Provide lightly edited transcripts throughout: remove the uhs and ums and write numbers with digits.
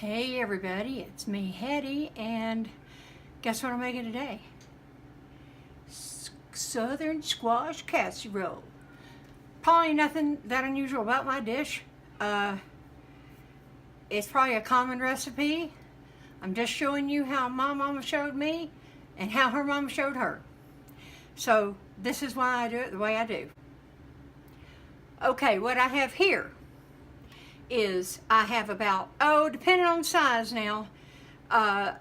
Hey everybody, it's me, Hetty, and guess what I'm making today? Southern squash casserole. Probably nothing that unusual about my dish. It's probably a common recipe. I'm just showing you how my mama showed me and how her mama showed her. So this is why I do it the way I do. Okay, what I have here is I have about, depending on size now, I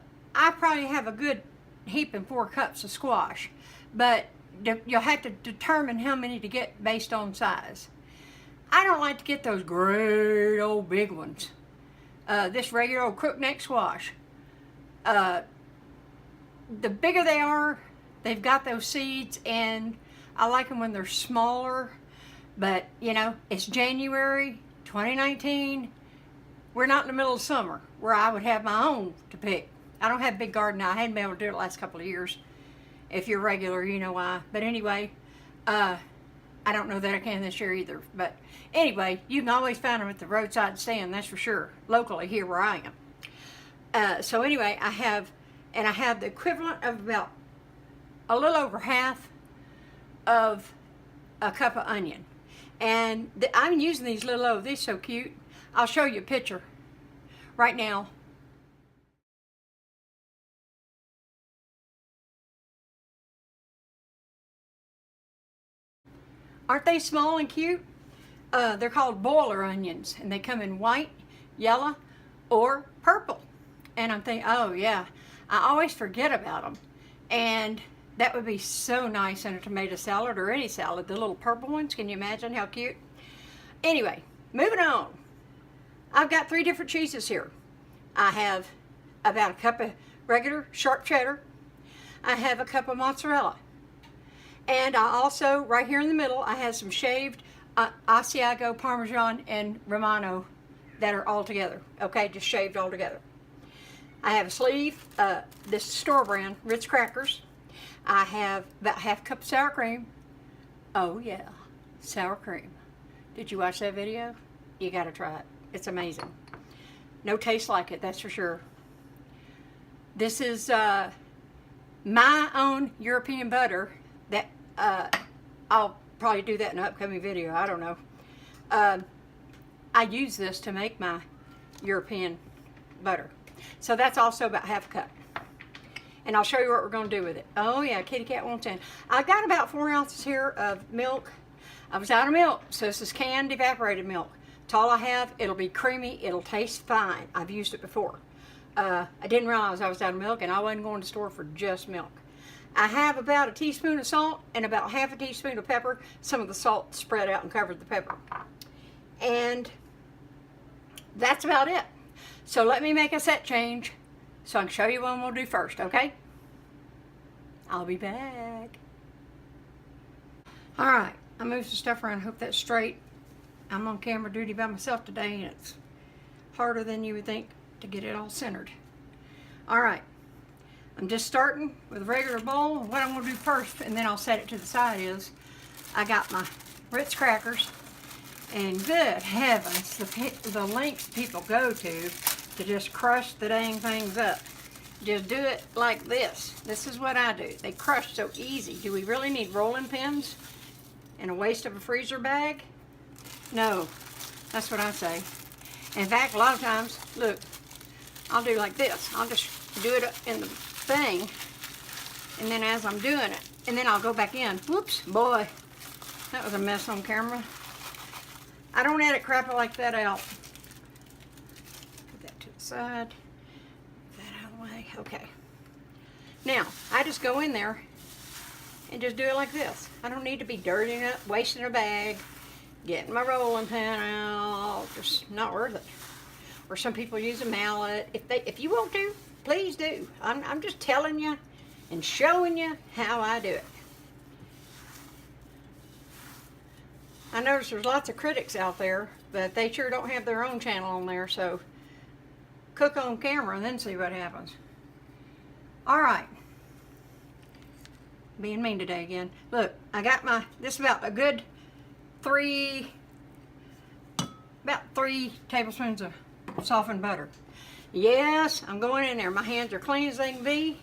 probably have a good heaping 4 cups of squash, but you'll have to determine how many to get based on size. I don't like to get those great old big ones. This regular old crook neck squash. The bigger they are, they've got those seeds, and I like them when they're smaller, but you know, it's January 2019, we're not in the middle of summer where I would have my own to pick. I don't have a big garden now. I hadn't been able to do it the last couple of years. If you're regular, you know why. But anyway, I don't know that I can this year either. But anyway, you can always find them at the roadside stand, that's for sure, locally here where I am. So anyway, I have the equivalent of about a little over half of a cup of onion. And I'm using these little loaves. These are so cute. I'll show you a picture right now. Aren't they small and cute? They're called boiler onions, and they come in white, yellow, or purple. And I'm thinking, oh yeah, I always forget about them. And that would be so nice in a tomato salad or any salad. The little purple ones, can you imagine how cute? Anyway, moving on. I've got 3 different cheeses here. I have about a cup of regular sharp cheddar. I have a cup of mozzarella. And I also, right here in the middle, I have some shaved Asiago, Parmesan, and Romano that are all together. Okay, just shaved all together. I have a sleeve, this is store brand, Ritz crackers. I have about half a cup of sour cream. Oh yeah, sour cream. Did you watch that video? You gotta try it. It's amazing. No taste like it, that's for sure. This is my own European butter that I'll probably do that in an upcoming video. I don't know. I use this to make my European butter. So that's also about half a cup. And I'll show you what we're going to do with it. Oh yeah, kitty cat wants in. I've got about 4 ounces here of milk. I was out of milk, so this is canned evaporated milk. It's all I have. It'll be creamy. It'll taste fine. I've used it before. I didn't realize I was out of milk, and I wasn't going to the store for just milk. I have about a teaspoon of salt and about half a teaspoon of pepper. Some of the salt spread out and covered the pepper. And that's about it. So let me make a set change so I can show you what we'll do first, okay? I'll be back. All right, I moved some stuff around. Hope that's straight. I'm on camera duty by myself today, and it's harder than you would think to get it all centered. All right, I'm just starting with a regular bowl. What I'm gonna do first, and then I'll set it to the side, is I got my Ritz crackers, and good heavens, the lengths people go to just crush the dang things up. Just do it like this. This is what I do. They crush so easy. Do we really need rolling pins and a waste of a freezer bag? No, that's what I say. In fact, a lot of times, look, I'll do like this. I'll just do it in the thing, and then as I'm doing it, and then I'll go back in. Whoops, boy, that was a mess on camera. I don't edit crap like that out. Put that to the side. Get that out of the way. Okay. Now, I just go in there and just do it like this. I don't need to be dirtying up, wasting a bag, getting my rolling pin out. Just not worth it. Or some people use a mallet. If you want to, please do. I'm just telling you and showing you how I do it. I notice there's lots of critics out there, but they sure don't have their own channel on there, so cook on camera and then see what happens. All right. Being mean today again. Look, I got this is about a good 3 tablespoons of softened butter. Yes, I'm going in there. My hands are clean as they can be.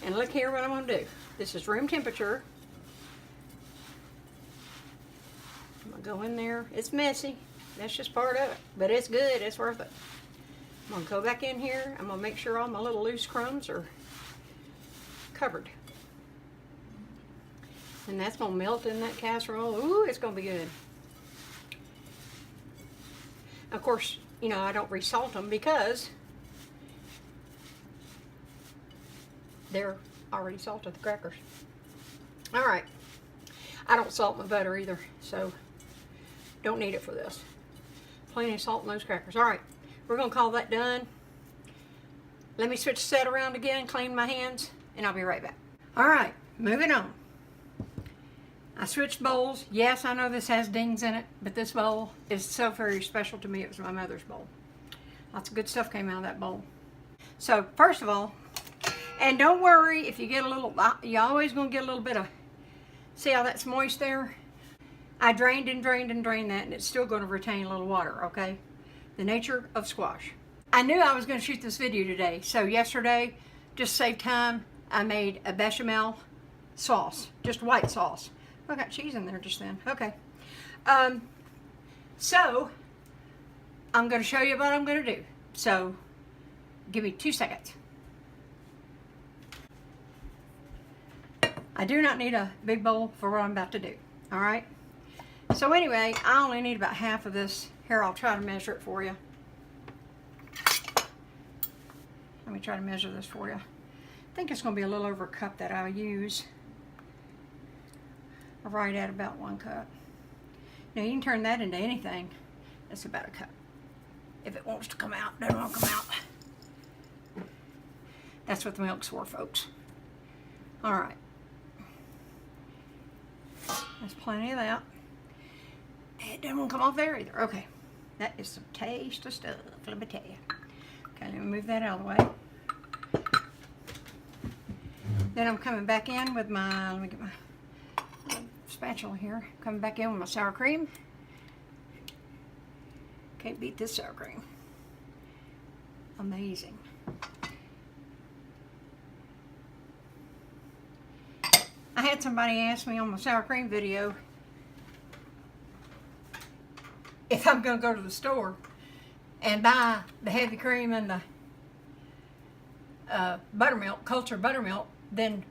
And look here what I'm going to do. This is room temperature. I'm going to go in there. It's messy. That's just part of it. But it's good. It's worth it. I'm going to go back in here. I'm going to make sure all my little loose crumbs are covered. And that's going to melt in that casserole. Ooh, it's going to be good. Of course, you know, I don't resalt them because they're already salted, the crackers. All right. I don't salt my butter either, so don't need it for this. Plenty of salt in those crackers. All right. We're going to call that done. Let me switch the set around again, clean my hands, and I'll be right back. All right. Moving on. I switched bowls. Yes, I know this has dings in it, but this bowl is so very special to me. It was my mother's bowl. Lots of good stuff came out of that bowl. So, first of all, and don't worry if you get a little, you're always going to get a little bit of, see how that's moist there? I drained and drained and drained that, and it's still going to retain a little water, okay? The nature of squash. I knew I was going to shoot this video today, so yesterday, just to save time, I made a bechamel sauce, just white sauce. I got cheese in there just then. Okay. So, I'm going to show you what I'm going to do. So, give me 2 seconds. I do not need a big bowl for what I'm about to do. Alright? So anyway, I only need about half of this. Here, I'll try to measure it for you. Let me try to measure this for you. I think it's going to be a little over a cup that I'll use. Right at about 1 cup. Now you can turn that into anything. That's about a cup. If it wants to come out, doesn't want to come out. That's what the milk's for, folks. Alright. There's plenty of that. It doesn't want to come off there either. Okay. That is some tasty stuff, let me tell you. Okay, let me move that out of the way. Then I'm coming back in with my, let me get my spatula here. Coming back in with my sour cream. Can't beat this sour cream. Amazing. I had somebody ask me on my sour cream video if I'm going to go to the store and buy the heavy cream and the buttermilk, cultured buttermilk, then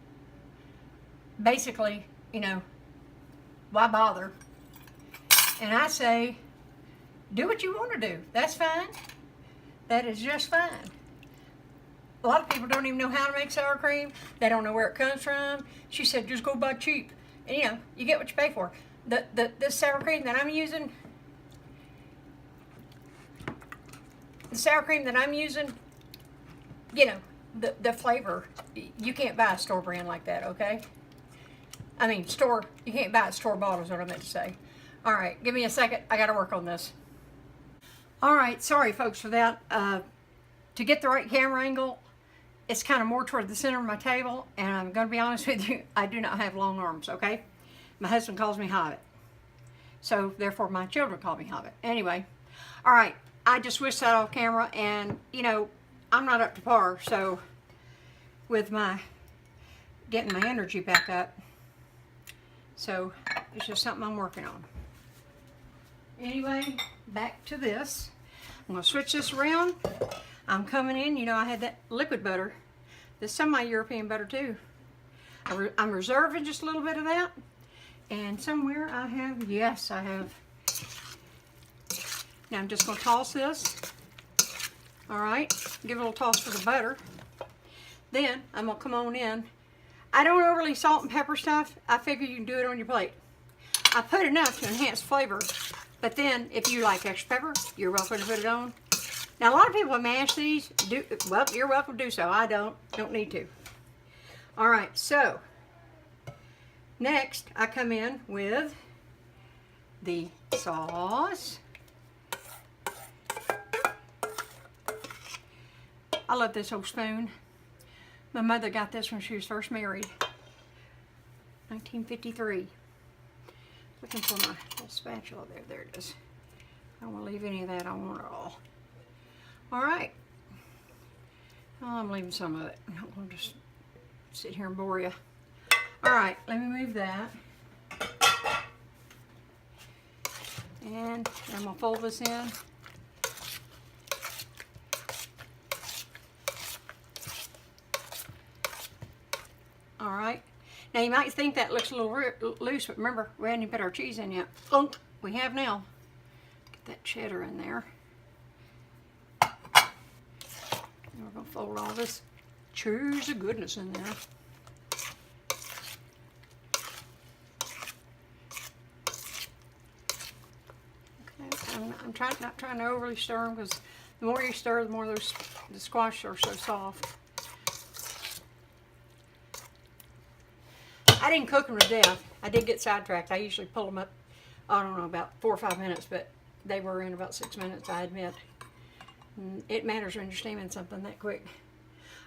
basically, you know, why bother? And I say, do what you want to do. That's fine. That is just fine. A lot of people don't even know how to make sour cream. They don't know where it comes from. She said, just go buy cheap. And you know, you get what you pay for. This sour cream that I'm using, you know, the flavor, you can't buy a store brand like that, okay? I mean, you can't buy store bought is what I meant to say. All right, give me a second. I got to work on this. All right, sorry folks for that. To get the right camera angle, it's kind of more toward the center of my table, and I'm going to be honest with you, I do not have long arms, okay? My husband calls me Hobbit. So, therefore, my children call me Hobbit. Anyway, all right, I just switched that off camera, and, you know, I'm not up to par, so with my getting my energy back up. So, it's just something I'm working on. Anyway, back to this. I'm going to switch this around. I'm coming in, you know, I had that liquid butter. This is some of my European butter too. I'm reserving just a little bit of that. And somewhere I have, yes, I have. Now I'm just going to toss this. All right, give it a little toss for the butter. Then I'm going to come on in. I don't overly salt and pepper stuff. I figure you can do it on your plate. I put enough to enhance flavor, but then if you like extra pepper, you're welcome to put it on. Now a lot of people mash these. Well, you're welcome to do so. I don't need to. All right, so next I come in with the sauce. I love this old spoon. My mother got this when she was first married. 1953. Looking for my little spatula there. There it is. I don't want to leave any of that. I want it all. All right. I'm leaving some of it. I'm not going to just sit here and bore you. All right, let me move that. And I'm going to fold this in. All right. Now you might think that looks a little loose, but remember, we hadn't even put our cheese in yet. We have now. Get that cheddar in there. And we're going to fold all this cheese of goodness in there. Okay, I'm not trying to overly stir them, because the more you stir, the more the squash are so soft. I didn't cook them to death. I did get sidetracked. I usually pull them up, I don't know, about 4 or 5 minutes, but they were in about 6 minutes, I admit. It matters when you're steaming something that quick.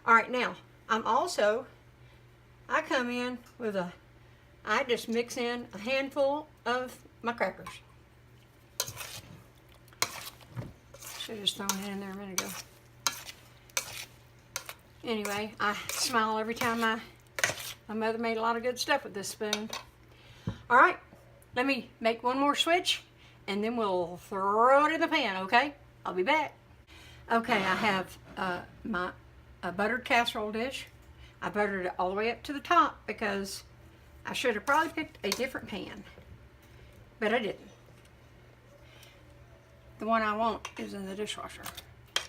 All right, now, I come in with I just mix in a handful of my crackers. Should have just thrown it in there a minute ago. Anyway, I smile every time my mother made a lot of good stuff with this spoon. All right, let me make one more switch, and then we'll throw it in the pan, okay? I'll be back. Okay, I have my buttered casserole dish. I buttered it all the way up to the top because I should have probably picked a different pan, but I didn't. The one I want is in the dishwasher,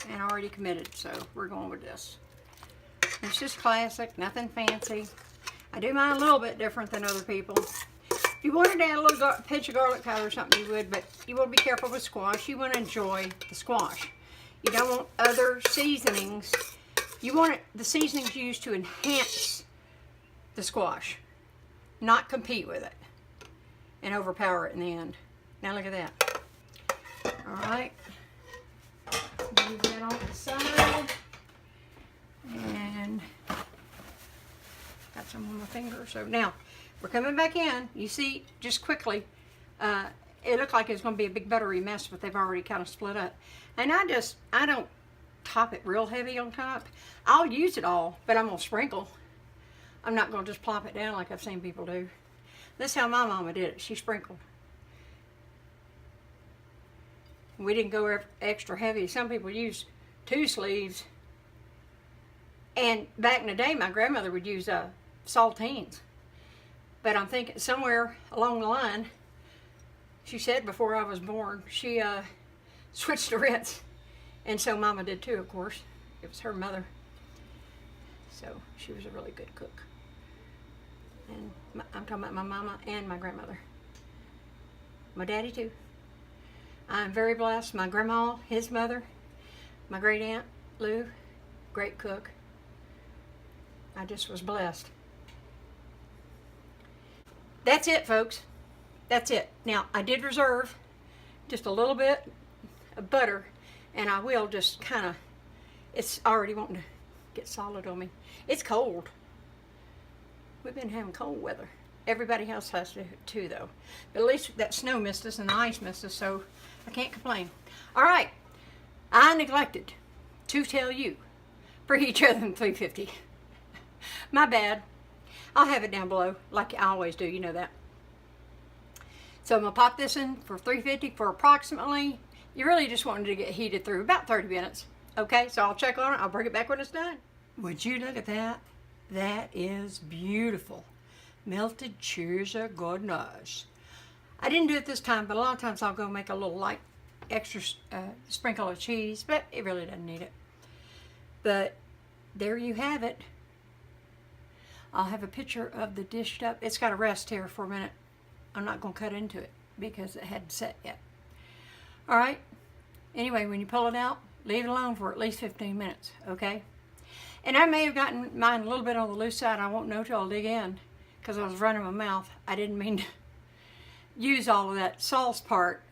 and I already committed, so we're going with this. It's just classic, nothing fancy. I do mine a little bit different than other people. If you wanted to add a little pinch of garlic powder or something, you would, but you want to be careful with squash. You want to enjoy the squash. You don't want other seasonings. You want the seasonings used to enhance the squash, not compete with it and overpower it in the end. Now look at that. All right. Move that on the side. And got some on my finger. So now we're coming back in. You see, just quickly, it looked like it was going to be a big buttery mess, but they've already kind of split up. And I don't top it real heavy on top. I'll use it all, but I'm going to sprinkle. I'm not going to just plop it down like I've seen people do. That's how my mama did it. She sprinkled. We didn't go extra heavy. Some people use 2 sleeves. And back in the day, my grandmother would use saltines. But I'm thinking somewhere along the line, she said before I was born, she switched to Ritz. And so Mama did too, of course. It was her mother. So she was a really good cook. And I'm talking about my mama and my grandmother. My daddy too. I'm very blessed. My grandma, his mother, my great aunt, Lou, great cook. I just was blessed. That's it, folks. That's it. Now, I did reserve just a little bit of butter, and I will just kind of, it's already wanting to get solid on me. It's cold. We've been having cold weather. Everybody else has to too, though. But at least that snow missed us and the ice missed us, so I can't complain. All right. I neglected to tell you, preheat your oven 350. My bad. I'll have it down below like I always do. You know that. So I'm going to pop this in for 350 for approximately, you really just wanted to get heated through about 30 minutes. Okay, so I'll check on it. I'll bring it back when it's done. Would you look at that? That is beautiful. Melted cheese of goodness. I didn't do it this time, but a lot of times I'll go make a little light extra sprinkle of cheese, but it really doesn't need it. But there you have it. I'll have a picture of the dished up. It's got to rest here for a minute. I'm not going to cut into it because it hadn't set yet. All right. Anyway, when you pull it out, leave it alone for at least 15 minutes, okay? And I may have gotten mine a little bit on the loose side. I won't know till I'll dig in because I was running my mouth. I didn't mean to use all of that sauce part,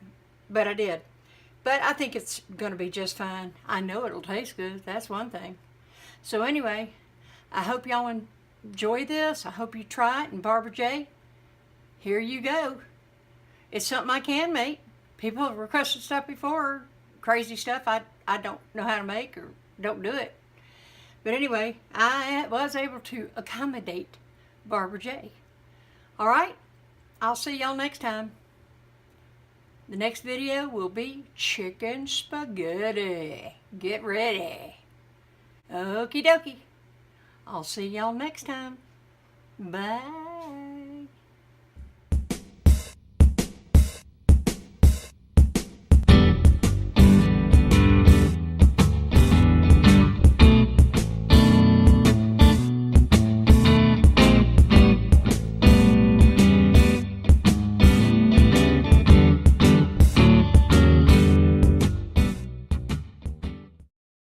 but I did. But I think it's going to be just fine. I know it'll taste good. That's one thing. So anyway, I hope y'all enjoy this. I hope you try it. And Barbara J, here you go. It's something I can make. People have requested stuff before, crazy stuff I don't know how to make or don't do it. But anyway, I was able to accommodate Barbara J. All right, I'll see y'all next time. The next video will be chicken spaghetti. Get ready. Okie dokie. I'll see y'all next time. Bye.